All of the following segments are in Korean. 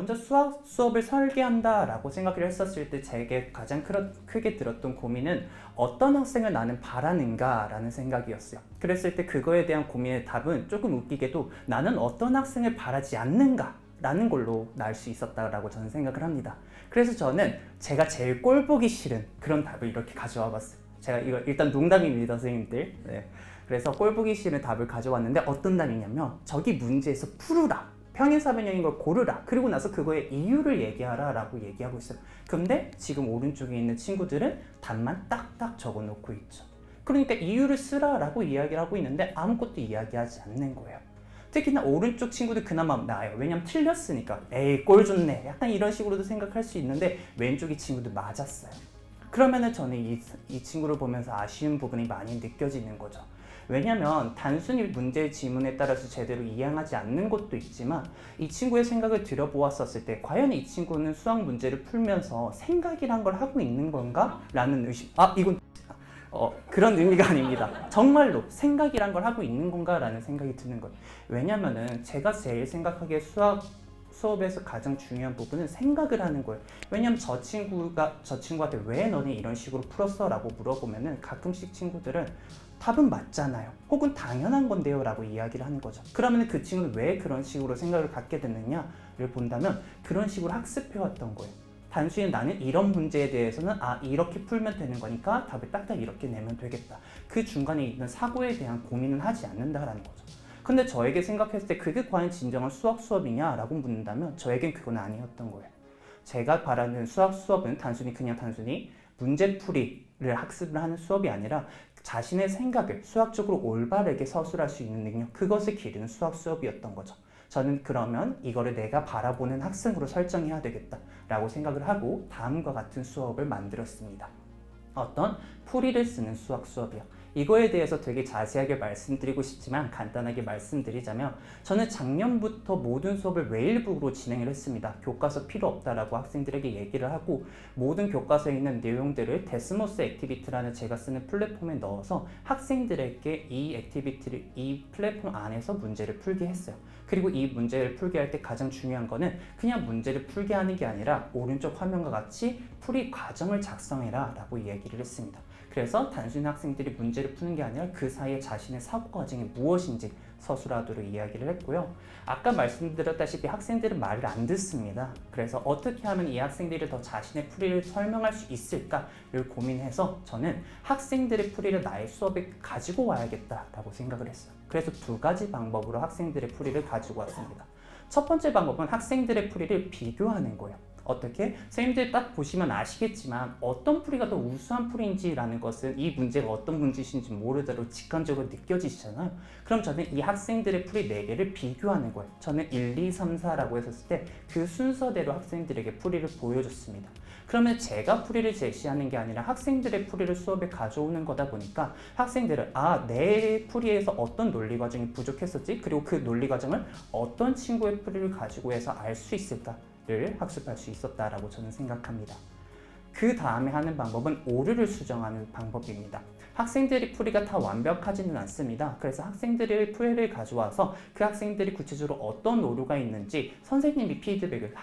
먼저 수학 수업을 설계한다 라고 생각을 했었을 때 제게 가장 크게 들었던 고민은 어떤 학생을 나는 바라는가 라는 생각이었어요. 그랬을 때 그거에 대한 고민의 답은 조금 웃기게도 나는 어떤 학생을 바라지 않는가 라는 걸로 나올 수 있었다라고 저는 생각을 합니다. 그래서 저는 제가 제일 꼴보기 싫은 그런 답을 이렇게 가져와 봤어요. 제가 이거 일단 농담입니다, 선생님들. 네. 그래서 꼴보기 싫은 답을 가져왔는데 어떤 답이냐면 저기 문제에서 풀으라. 평행사변형인 걸 고르라. 그리고 나서 그거의 이유를 얘기하라 라고 얘기하고 있어요. 근데 지금 오른쪽에 있는 친구들은 답만 딱딱 적어 놓고 있죠. 그러니까 이유를 쓰라 라고 이야기를 하고 있는데 아무것도 이야기하지 않는 거예요. 특히나 오른쪽 친구들 그나마 나아요. 왜냐면 틀렸으니까 에이 꼴 좋네 약간 이런 식으로도 생각할 수 있는데 왼쪽이 친구들 맞았어요. 그러면은 저는 이 친구를 보면서 아쉬운 부분이 많이 느껴지는 거죠. 왜냐면 단순히 문제의 지문에 따라서 제대로 이해하지 않는 것도 있지만 이 친구의 생각을 들여보았었을 때 과연 이 친구는 수학 문제를 풀면서 생각이란 걸 하고 있는 건가? 라는 의심. 이건 그런 의미가 아닙니다. 정말로 생각이란 걸 하고 있는 건가? 라는 생각이 드는 거예요. 왜냐면은 제가 제일 생각하기에 수업에서 가장 중요한 부분은 생각을 하는 거예요. 왜냐면 저 친구한테 왜 너네 이런 식으로 풀었어? 라고 물어보면은 가끔씩 친구들은 답은 맞잖아요. 혹은 당연한 건데요. 라고 이야기를 하는 거죠. 그러면 그 친구는 왜 그런 식으로 생각을 갖게 됐느냐를 본다면 그런 식으로 학습해왔던 거예요. 단순히 나는 이런 문제에 대해서는 이렇게 풀면 되는 거니까 답을 딱딱 이렇게 내면 되겠다. 그 중간에 있는 사고에 대한 고민은 하지 않는다라는 거죠. 근데 저에게 생각했을 때 그게 과연 진정한 수학 수업이냐라고 묻는다면 저에겐 그건 아니었던 거예요. 제가 바라는 수학 수업은 단순히 문제풀이를 학습을 하는 수업이 아니라 자신의 생각을 수학적으로 올바르게 서술할 수 있는 능력, 그것을 기르는 수학 수업이었던 거죠. 저는 그러면 이거를 내가 바라보는 학생으로 설정해야 되겠다라고 생각을 하고 다음과 같은 수업을 만들었습니다. 어떤 풀이를 쓰는 수학 수업이요. 이거에 대해서 되게 자세하게 말씀드리고 싶지만 간단하게 말씀드리자면 저는 작년부터 모든 수업을 웨일북으로 진행을 했습니다. 교과서 필요 없다라고 학생들에게 얘기를 하고 모든 교과서에 있는 내용들을 데스모스 액티비티라는 제가 쓰는 플랫폼에 넣어서 학생들에게 이 플랫폼 안에서 문제를 풀게 했어요. 그리고 이 문제를 풀게 할 때 가장 중요한 거는 그냥 문제를 풀게 하는 게 아니라 오른쪽 화면과 같이 풀이 과정을 작성해라 라고 얘기를 했습니다. 그래서 단순히 학생들이 문제를 푸는 게 아니라 그 사이에 자신의 사고 과정이 무엇인지 서술하도록 이야기를 했고요. 아까 말씀드렸다시피 학생들은 말을 안 듣습니다. 그래서 어떻게 하면 이 학생들이 더 자신의 풀이를 설명할 수 있을까를 고민해서 저는 학생들의 풀이를 나의 수업에 가지고 와야겠다라고 생각을 했어요. 그래서 두 가지 방법으로 학생들의 풀이를 가지고 왔습니다. 첫 번째 방법은 학생들의 풀이를 비교하는 거예요. 어떻게? 선생님들 딱 보시면 아시겠지만 어떤 풀이가 더 우수한 풀이인지라는 것은 이 문제가 어떤 문제인지 모르더라도 직관적으로 느껴지시잖아요. 그럼 저는 이 학생들의 풀이 4개를 비교하는 거예요. 저는 1, 2, 3, 4라고 했었을 때 그 순서대로 학생들에게 풀이를 보여줬습니다. 그러면 제가 풀이를 제시하는 게 아니라 학생들의 풀이를 수업에 가져오는 거다 보니까 학생들은 내 풀이에서 어떤 논리 과정이 부족했었지? 그리고 그 논리 과정을 어떤 친구의 풀이를 가지고 해서 알 수 있을까? 를 학습할 수 있었다라고 저는 생각합니다. 그 다음에 하는 방법은 오류를 수정하는 방법입니다. 학생들이 풀이가 다 완벽하지는 않습니다. 그래서 학생들의 풀이를 가져와서 그 학생들이 구체적으로 어떤 오류가 있는지 선생님이 피드백을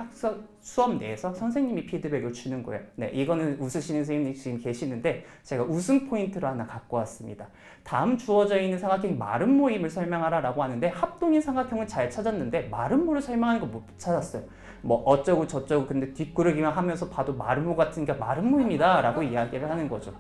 수업 내에서 선생님이 피드백을 주는 거예요. 네, 이거는 웃으시는 선생님이 지금 계시는데 제가 웃음 포인트로 하나 갖고 왔습니다. 다음 주어져 있는 삼각형 마름 모임을 설명하라 라고 하는데 합동인 삼각형을 잘 찾았는데 마름모를 설명하는 거 못 찾았어요. 뭐 어쩌고 저쩌고 근데 뒷구르기만 하면서 봐도 마름모 같으니까 마름모입니다 라고 이야기를 하는 거죠.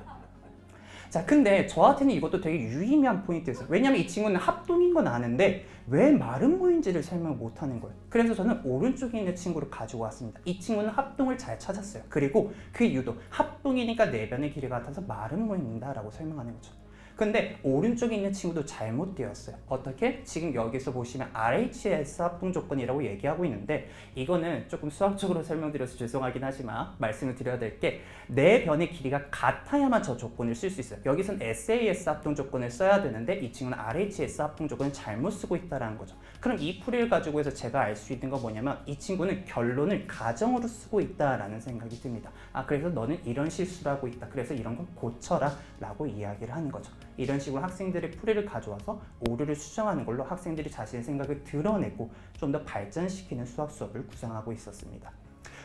자, 근데 저한테는 이것도 되게 유의미한 포인트였어요. 왜냐면 이 친구는 합동인 건 아는데 왜 마름모인지를 설명을 못하는 거예요. 그래서 저는 오른쪽에 있는 친구를 가지고 왔습니다. 이 친구는 합동을 잘 찾았어요. 그리고 그 이유도 합동이니까 내변의 길이 같아서 마름모입니다 라고 설명하는 거죠. 근데 오른쪽에 있는 친구도 잘못되었어요. 어떻게? 지금 여기서 보시면 RHS 합동 조건이라고 얘기하고 있는데 이거는 조금 수학적으로 설명드려서 죄송하긴 하지만 말씀을 드려야 될 게 내 변의 길이가 같아야만 저 조건을 쓸 수 있어요. 여기선 SAS 합동 조건을 써야 되는데 이 친구는 RHS 합동 조건을 잘못 쓰고 있다는 거죠. 그럼 이 풀이를 가지고 해서 제가 알 수 있는 건 뭐냐면 이 친구는 결론을 가정으로 쓰고 있다라는 생각이 듭니다. 그래서 너는 이런 실수를 하고 있다. 그래서 이런 건 고쳐라 라고 이야기를 하는 거죠. 이런 식으로 학생들의 풀이를 가져와서 오류를 수정하는 걸로 학생들이 자신의 생각을 드러내고 좀 더 발전시키는 수학 수업을 구상하고 있었습니다.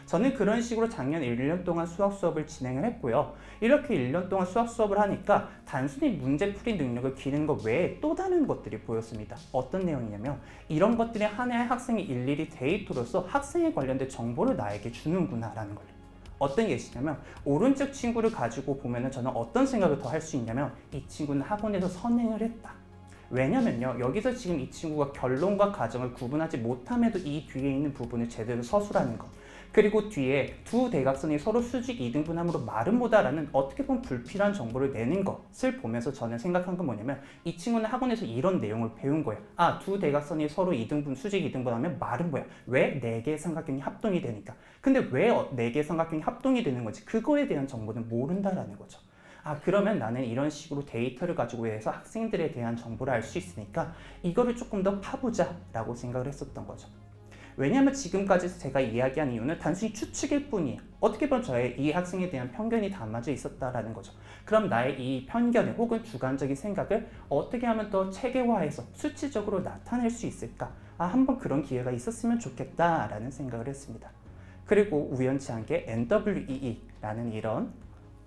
저는 그런 식으로 작년 1년 동안 수학 수업을 진행을 했고요. 이렇게 1년 동안 수학 수업을 하니까 단순히 문제풀이 능력을 기르는 것 외에 또 다른 것들이 보였습니다. 어떤 내용이냐면 이런 것들이 하나의 학생이 일일이 데이터로서 학생에 관련된 정보를 나에게 주는구나 라는 거예요. 어떤 예시냐면 오른쪽 친구를 가지고 보면은 저는 어떤 생각을 더 할 수 있냐면 이 친구는 학원에서 선행을 했다. 왜냐면요, 여기서 지금 이 친구가 결론과 과정을 구분하지 못함에도 이 뒤에 있는 부분을 제대로 서술하는 것, 그리고 뒤에 두 대각선이 서로 수직 이등분함으로 마름모다라는 어떻게 보면 불필요한 정보를 내는 것을 보면서 저는 생각한 건 뭐냐면 이 친구는 학원에서 이런 내용을 배운 거예요. 아, 두 대각선이 서로 수직 이등분하면 말은 뭐야? 왜 네 개의 삼각형이 합동이 되니까. 근데 왜 네 개의 삼각형이 합동이 되는 건지 그거에 대한 정보는 모른다라는 거죠. 아, 그러면 나는 이런 식으로 데이터를 가지고 해서 학생들에 대한 정보를 알 수 있으니까 이거를 조금 더 파보자 라고 생각을 했었던 거죠. 왜냐하면 지금까지 제가 이야기한 이유는 단순히 추측일 뿐이에요. 어떻게 보면 저의 이 학생에 대한 편견이 담아져 있었다라는 거죠. 그럼 나의 이 편견을 혹은 주관적인 생각을 어떻게 하면 더 체계화해서 수치적으로 나타낼 수 있을까? 아, 한번 그런 기회가 있었으면 좋겠다라는 생각을 했습니다. 그리고 우연치 않게 NWEE라는 이런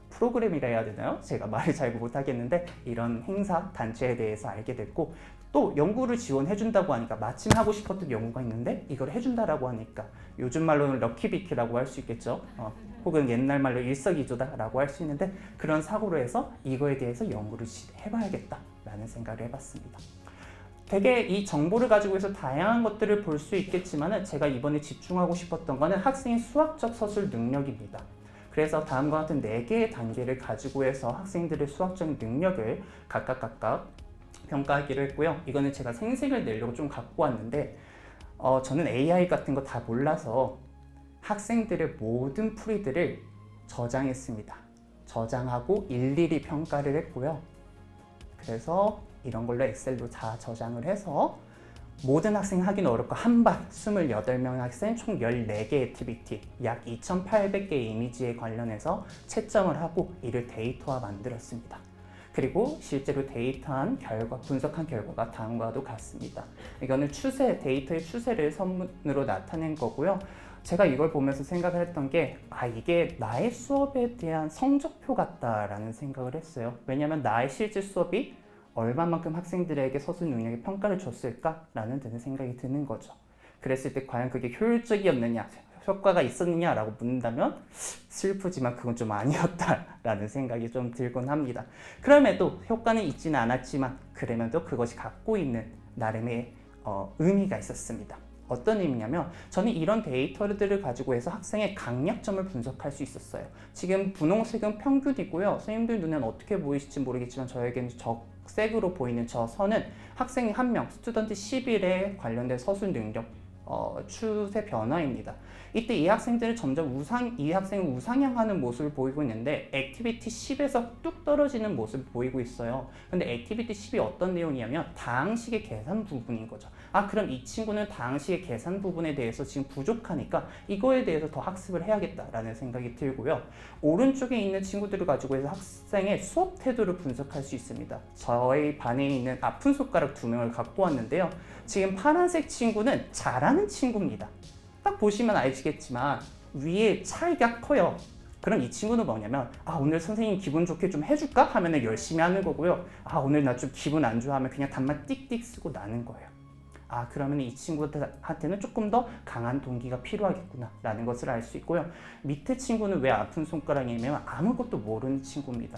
프로그램이라 해야 되나요? 제가 말을 잘 못하겠는데 이런 행사, 단체에 대해서 알게 됐고 또 연구를 지원해준다고 하니까 마침 하고 싶었던 연구가 있는데 이걸 해준다라고 하니까 요즘 말로는 럭키비키라고 할 수 있겠죠. 혹은 옛날 말로 일석이조다라고 할 수 있는데 그런 사고로 해서 이거에 대해서 연구를 해봐야겠다라는 생각을 해봤습니다. 되게 이 정보를 가지고 해서 다양한 것들을 볼 수 있겠지만 제가 이번에 집중하고 싶었던 거는 학생의 수학적 서술 능력입니다. 그래서 다음과 같은 4개의 단계를 가지고 해서 학생들의 수학적 능력을 각각 평가하기로 했고요. 이거는 제가 생색을 내려고 좀 갖고 왔는데 저는 AI 같은 거 다 몰라서 학생들의 모든 풀이들을 저장했습니다. 저장하고 일일이 평가를 했고요. 그래서 이런 걸로 엑셀로 다 저장을 해서 모든 학생이 하긴 어렵고 한반 28명 학생 총 14개 액티비티 약 2,800개의 이미지에 관련해서 채점을 하고 이를 데이터화 만들었습니다. 그리고 실제로 데이터한 결과, 분석한 결과가 다음과도 같습니다. 이거는 데이터의 추세를 선문으로 나타낸 거고요. 제가 이걸 보면서 생각을 했던 게 이게 나의 수업에 대한 성적표 같다라는 생각을 했어요. 왜냐하면 나의 실제 수업이 얼마만큼 학생들에게 서술 능력에 평가를 줬을까라는 드는 생각이 드는 거죠. 그랬을 때 과연 그게 효율적이었느냐, 효과가 있었느냐라고 묻는다면 슬프지만 그건 좀 아니었다라는 생각이 좀 들곤 합니다. 그럼에도 효과는 있지는 않았지만 그럼에도 그것이 갖고 있는 나름의 의미가 있었습니다. 어떤 의미냐면 저는 이런 데이터들을 가지고 해서 학생의 강약점을 분석할 수 있었어요. 지금 분홍색은 평균이고요. 선생님들 눈에는 어떻게 보이실지 모르겠지만 저에게는 적색으로 보이는 저 선은 학생이 한 명, 스튜던트 11에 관련된 서술 능력 추세 변화입니다. 이때 이 학생들은 점점 이 학생은 우상향하는 모습을 보이고 있는데 액티비티 10에서 뚝 떨어지는 모습을 보이고 있어요. 근데 액티비티 10이 어떤 내용이냐면 다항식의 계산 부분인 거죠. 그럼 이 친구는 다항식의 계산 부분에 대해서 지금 부족하니까 이거에 대해서 더 학습을 해야겠다라는 생각이 들고요. 오른쪽에 있는 친구들을 가지고 해서 학생의 수업 태도를 분석할 수 있습니다. 저희 반에 있는 아픈 손가락 2명을 갖고 왔는데요. 지금 파란색 친구는 잘하는 친구입니다. 딱 보시면 아시겠지만 위에 차이가 커요. 그럼 이 친구는 뭐냐면 오늘 선생님 기분 좋게 좀 해줄까? 하면 열심히 하는 거고요. 오늘 나 좀 기분 안 좋아 하면 그냥 답만 띡띡 쓰고 나는 거예요. 그러면 이 친구한테는 조금 더 강한 동기가 필요하겠구나 라는 것을 알 수 있고요. 밑에 친구는 왜 아픈 손가락이냐면 아무것도 모르는 친구입니다.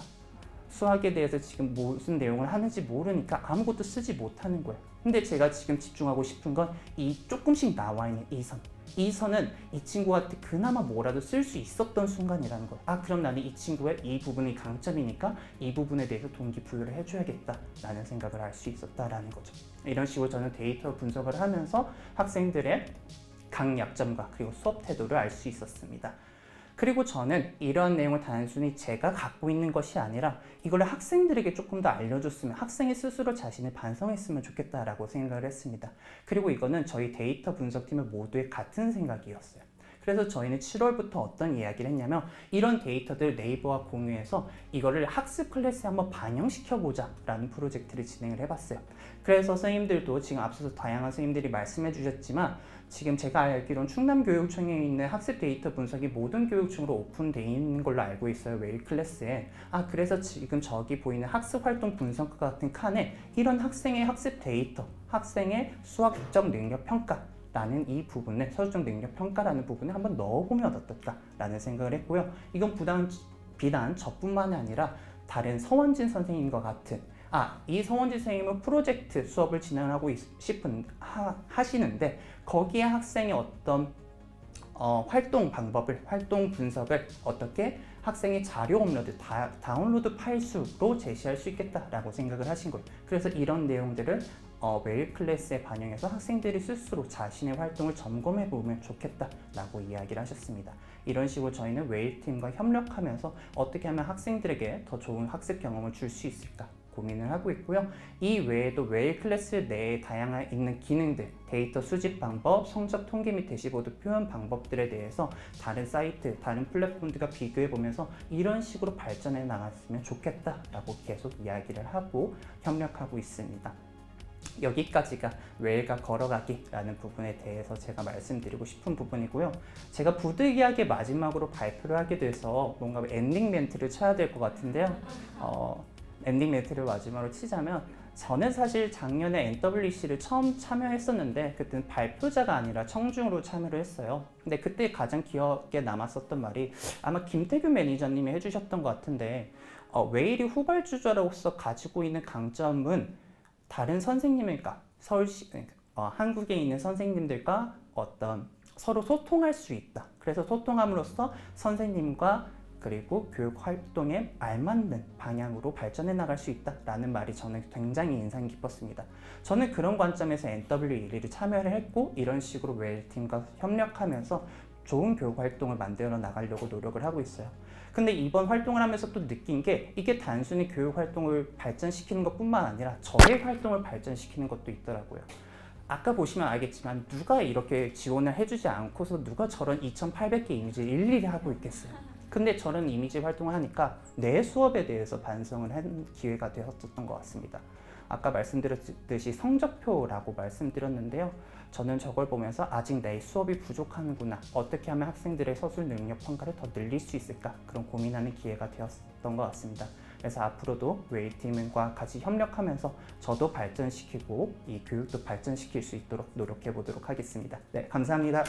수학에 대해서 지금 무슨 내용을 하는지 모르니까 아무것도 쓰지 못하는 거예요. 근데 제가 지금 집중하고 싶은 건 이 조금씩 나와 있는 이 선. 이 선은 이 친구한테 그나마 뭐라도 쓸 수 있었던 순간이라는 거예요. 그럼 나는 이 친구의 이 부분이 강점이니까 이 부분에 대해서 동기부여를 해줘야겠다라는 생각을 할 수 있었다라는 거죠. 이런 식으로 저는 데이터 분석을 하면서 학생들의 강약점과 그리고 수업 태도를 알 수 있었습니다. 그리고 저는 이런 내용을 단순히 제가 갖고 있는 것이 아니라 이걸 학생들에게 조금 더 알려줬으면 학생이 스스로 자신을 반성했으면 좋겠다라고 생각을 했습니다. 그리고 이거는 저희 데이터 분석팀의 모두의 같은 생각이었어요. 그래서 저희는 7월부터 어떤 이야기를 했냐면 이런 데이터들 네이버와 공유해서 이거를 학습 클래스에 한번 반영시켜보자 라는 프로젝트를 진행을 해봤어요. 그래서 선생님들도 지금 앞서서 다양한 선생님들이 말씀해 주셨지만 지금 제가 알기로는 충남교육청에 있는 학습 데이터 분석이 모든 교육청으로 오픈되어 있는 걸로 알고 있어요. 웨일 클래스에. 그래서 지금 저기 보이는 학습 활동 분석과 같은 칸에 이런 학생의 학습 데이터, 학생의 수학적 능력 평가 라는 이 부분을 서술적 능력 평가라는 부분을 한번 넣어보면 어떨까라는 생각을 했고요. 이건 비단 저뿐만이 아니라 다른 서원진 선생님과 같은 이 서원진 선생님은 프로젝트 수업을 진행하고 하시는데 거기에 학생의 어떤 활동 방법을, 활동 분석을 어떻게 학생의 자료 업로드, 다운로드 파일 수로 제시할 수 있겠다라고 생각을 하신 거예요. 그래서 이런 내용들을 웨일 클래스에 반영해서 학생들이 스스로 자신의 활동을 점검해 보면 좋겠다라고 이야기를 하셨습니다. 이런 식으로 저희는 웨일 팀과 협력하면서 어떻게 하면 학생들에게 더 좋은 학습 경험을 줄 수 있을까 고민을 하고 있고요. 이 외에도 웨일 클래스 내에 다양한 있는 기능들, 데이터 수집 방법, 성적 통계 및 대시보드 표현 방법들에 대해서 다른 사이트, 다른 플랫폼들과 비교해 보면서 이런 식으로 발전해 나갔으면 좋겠다라고 계속 이야기를 하고 협력하고 있습니다. 여기까지가 웨일과 걸어가기라는 부분에 대해서 제가 말씀드리고 싶은 부분이고요. 제가 부득이하게 마지막으로 발표를 하게 돼서 뭔가 엔딩 멘트를 쳐야 될 것 같은데요. 엔딩 멘트를 마지막으로 치자면 저는 사실 작년에 NWC를 처음 참여했었는데 그때는 발표자가 아니라 청중으로 참여를 했어요. 근데 그때 가장 기억에 남았었던 말이 아마 김태규 매니저님이 해주셨던 것 같은데 웨일이 후발주자로서 가지고 있는 강점은 다른 선생님들과 한국에 있는 선생님들과 어떤 서로 소통할 수 있다. 그래서 소통함으로써 선생님과 그리고 교육 활동에 알맞는 방향으로 발전해 나갈 수 있다라는 말이 저는 굉장히 인상 깊었습니다. 저는 그런 관점에서 NW1를 참여를 했고 이런 식으로 웨일팀과 협력하면서 좋은 교육 활동을 만들어 나가려고 노력을 하고 있어요. 근데 이번 활동을 하면서 또 느낀 게 이게 단순히 교육 활동을 발전시키는 것뿐만 아니라 저의 활동을 발전시키는 것도 있더라고요. 아까 보시면 알겠지만 누가 이렇게 지원을 해주지 않고서 누가 저런 2,800개 이미지를 일일이 하고 있겠어요. 근데 저런 이미지 활동을 하니까 내 수업에 대해서 반성을 한 기회가 되었던 것 같습니다. 아까 말씀드렸듯이 성적표라고 말씀드렸는데요. 저는 저걸 보면서 아직 내 수업이 부족하는구나. 어떻게 하면 학생들의 서술 능력 평가를 더 늘릴 수 있을까? 그런 고민하는 기회가 되었던 것 같습니다. 그래서 앞으로도 웨일팀과 같이 협력하면서 저도 발전시키고 이 교육도 발전시킬 수 있도록 노력해 보도록 하겠습니다. 네, 감사합니다.